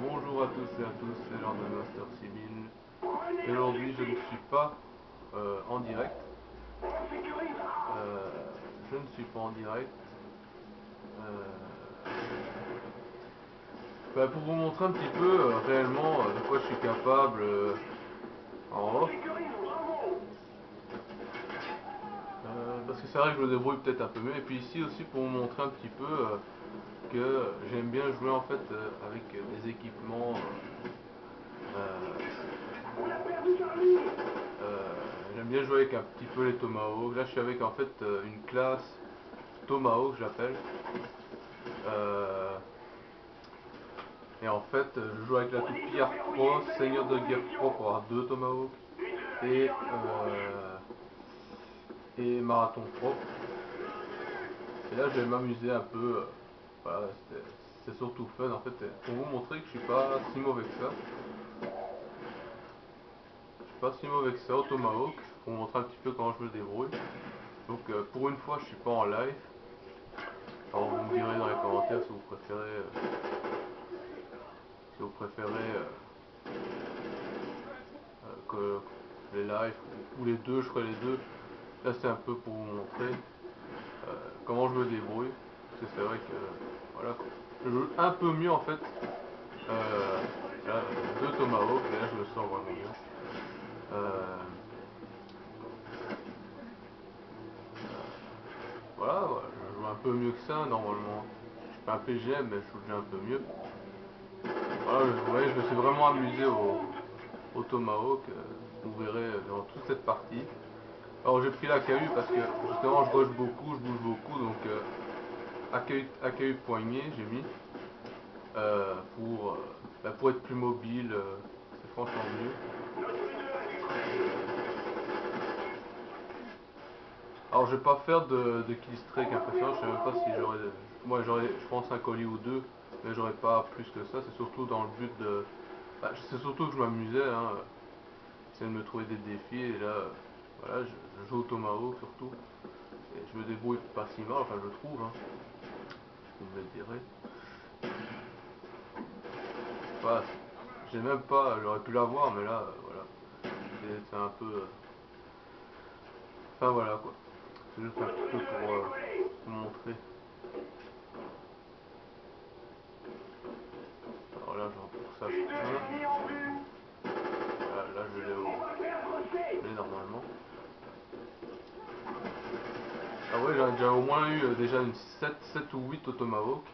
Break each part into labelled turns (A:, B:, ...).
A: Bonjour à tous et à tous, c'est Jordan Master Civil. Et aujourd'hui, je ne suis pas en direct. Je ne suis pas en direct. Euh, pour vous montrer un petit peu réellement de quoi je suis capable en off. Parce que c'est vrai que je me débrouille peut-être un peu mieux. Et puis ici aussi pour vous montrer un petit peu que j'aime bien jouer en fait avec des équipements. J'aime bien jouer avec un petit peu les Tomahawks. Là, je suis avec en fait une classe Tomahawk, j'appelle. Euh, et en fait, je joue avec la toute Pierre Pro, Seigneur de Guerre Pro pour avoir 2 Tomahawks et Marathon Pro. Et là, je vais m'amuser un peu. Voilà, c'est surtout fun en fait, pour vous montrer que je suis pas si mauvais que ça. Je suis pas si mauvais que ça au Tomahawk, pour vous montrer un petit peu comment je me débrouille. Donc, pour une fois, je suis pas en live. Alors vous me direz dans les commentaires si vous préférez que les lives ou les deux, je ferai les deux. Là c'est un peu pour vous montrer comment je me débrouille. Parce que c'est vrai que voilà, je joue un peu mieux en fait. Là, deux Tomahawk et là je me sens vraiment bien. Voilà, je joue un peu mieux que ça normalement. Je suis pas un PGM mais je joue déjà un peu mieux. Voilà, vous voyez, je me suis vraiment amusé au Tomahawk. Vous verrez dans toute cette partie. Alors j'ai pris la KU parce que justement je rush beaucoup, je bouge beaucoup, donc AKU de poignet j'ai mis pour être plus mobile, c'est franchement mieux. Alors je vais pas faire de kill streak impressionnant, je sais même pas si j'aurais... Moi j'aurais je pense un colis ou deux, mais j'aurais pas plus que ça, c'est surtout dans le but de... c'est surtout que je m'amusais, hein, essayer de me trouver des défis, et là, voilà, je joue au Tomahawk surtout, et je me débrouille pas si mal, enfin je trouve, hein, vous me le direz. Voilà, j'ai même pas, j'aurais pu l'avoir, mais là, voilà, c'est un peu... enfin voilà quoi, c'est juste un petit peu pour vous montrer. Alors là, genre pour ça, voilà, là je l'ai normalement. Ah ouais, j'en ai déjà au moins eu déjà une 7 ou 8 au Tomahawk.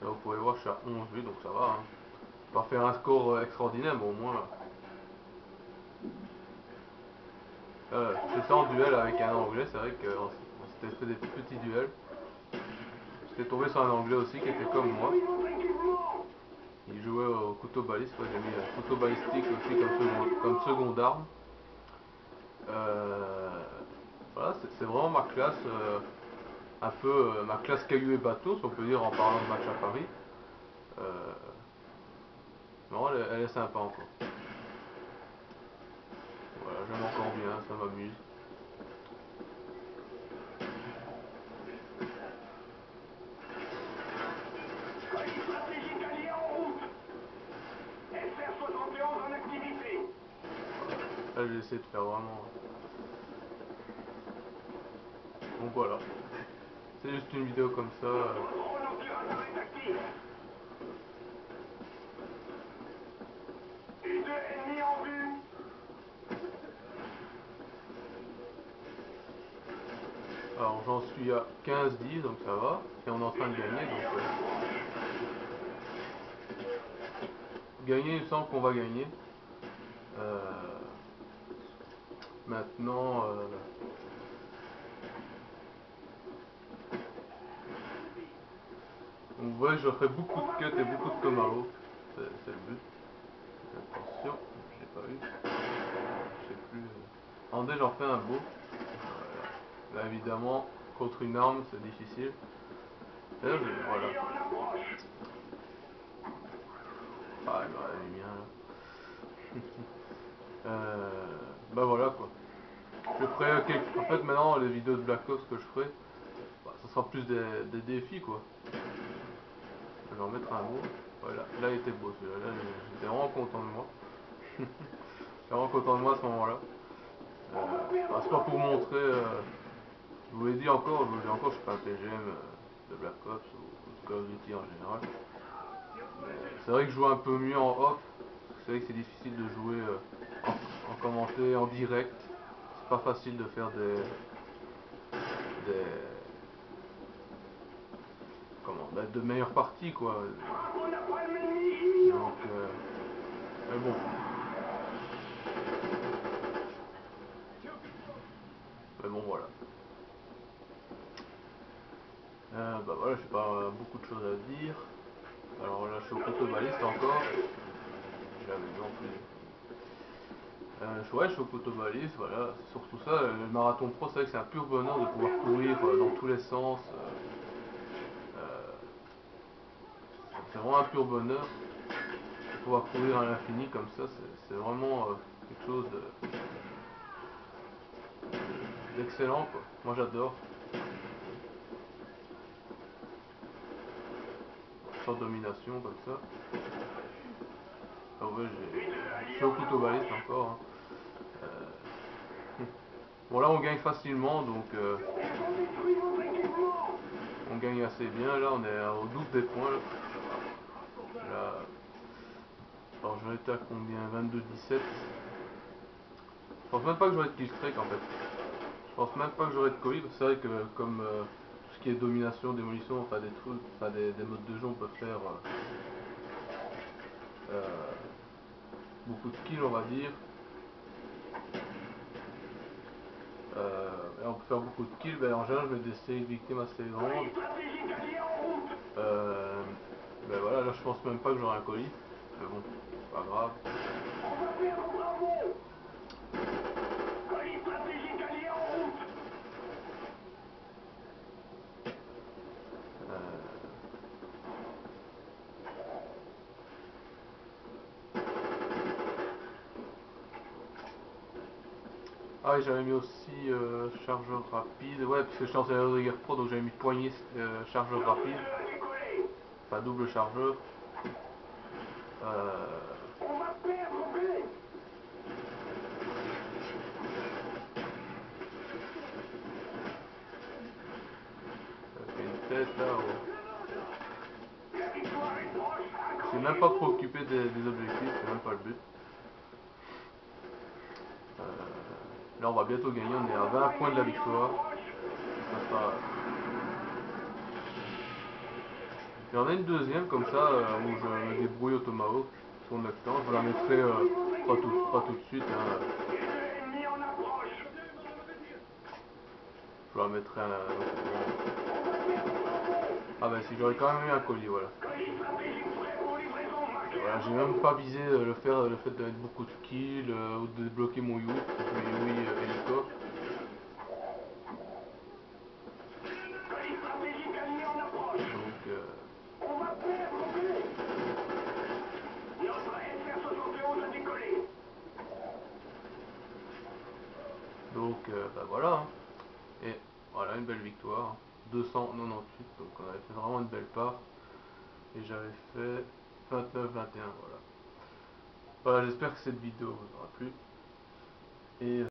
A: Là, vous pouvez voir, je suis à 11-8, donc ça va. Hein. Pas faire un score extraordinaire, mais au moins. J'étais en duel avec un anglais, c'est vrai qu'on s'était fait des petits duels. J'étais tombé sur un anglais aussi qui était comme moi. Il jouait au couteau baliste, ouais, j'ai mis un couteau balistique aussi comme seconde arme. Euh, voilà, c'est vraiment ma classe, un peu ma classe caillou et bateau, si on peut dire en parlant de match à Paris. Euh, non, elle est sympa encore. Voilà, j'aime encore bien, ça m'amuse. Là, j'ai essayé de faire vraiment. Donc voilà, c'est juste une vidéo comme ça. Alors j'en suis à 15-10, donc ça va. Et on est en train de gagner, donc gagner, il me semble qu'on va gagner. Euh, maintenant, donc vous voyez, je ferai beaucoup de cuts et beaucoup de tomahawk. C'est le but. Attention, je l'ai pas eu. Je sais plus. André, j'en fais un beau. Voilà. Là, évidemment, contre une arme, c'est difficile. Et là, voilà. Ah, la lumière là. Bah voilà quoi. Je ferai quelques... En fait, maintenant, les vidéos de Black Ops que je ferai, bah, ça sera plus des défis quoi. Je vais en mettre un mot. Voilà, là il était beau celui-là, là, j'étais vraiment content de moi. J'étais vraiment content de moi à ce moment-là. Bah, c'est pas pour montrer, je vous l'ai dit encore, je vous le dis encore, je suis pas un TGM de Black Ops ou de Call of Duty en général. C'est vrai que je joue un peu mieux en off, parce que c'est vrai que c'est difficile de jouer en commenté, en direct. C'est pas facile de faire des comment, bah, de meilleures parties quoi. Donc, mais bon, voilà. Bah voilà, j'ai pas beaucoup de choses à dire. Alors là, je suis au couteau baliste encore. J'avais vu en plus. Ouais, je suis au couteau baliste, voilà, c'est surtout ça. Le marathon pro, c'est vrai que c'est un pur bonheur de pouvoir courir dans tous les sens. Euh, c'est vraiment un pur bonheur de pouvoir courir à l'infini comme ça. C'est vraiment quelque chose d'excellent, quoi. Moi, j'adore. Sans domination comme ça. Ah ouais, je suis au couteau baliste encore, hein. Bon là on gagne facilement donc on gagne assez bien là, on est au double des points là. Là, alors j'en étais à combien? 22-17. Je pense même pas que j'aurai de killstreak en fait. Je pense même pas que j'aurai de colis parce que c'est vrai que comme tout ce qui est domination, démolition, enfin des trucs, enfin des modes de jeu on peut faire euh, beaucoup de kills on va dire. Et on peut faire beaucoup de kills, ben, en général je mets des séries de victimes assez grandes. Euh, ben voilà, là je pense même pas que j'aurai un colis. Mais bon, c'est pas grave. Euh, Ah oui, j'avais mis aussi chargeur rapide. Ouais, parce que je suis en serveur de guerre pro, donc j'avais mis poignée chargeur rapide. Enfin, double chargeur. Ça fait une tête là. Je suis même pas préoccupé des objectifs, c'est même pas le but. Là, on va bientôt gagner, on est à 20 points de la victoire. Ça sera... J'en ai une deuxième comme ça où je me débrouille au tomahawk sur 9 temps. Je vous la mettrai pas tout de suite. Hein. Je vous la mettrai un. Ah bah si j'aurais quand même eu un colis, voilà. Voilà, j'ai même pas visé le fait de mettre beaucoup de kills ou de débloquer mon Yui, parce que je mets Yui hélico. Donc bah voilà. Hein. Et voilà, une belle victoire. Hein. 298, donc on avait fait vraiment une belle part. Et j'avais fait 29-21, voilà. Voilà, j'espère que cette vidéo vous aura plu. Et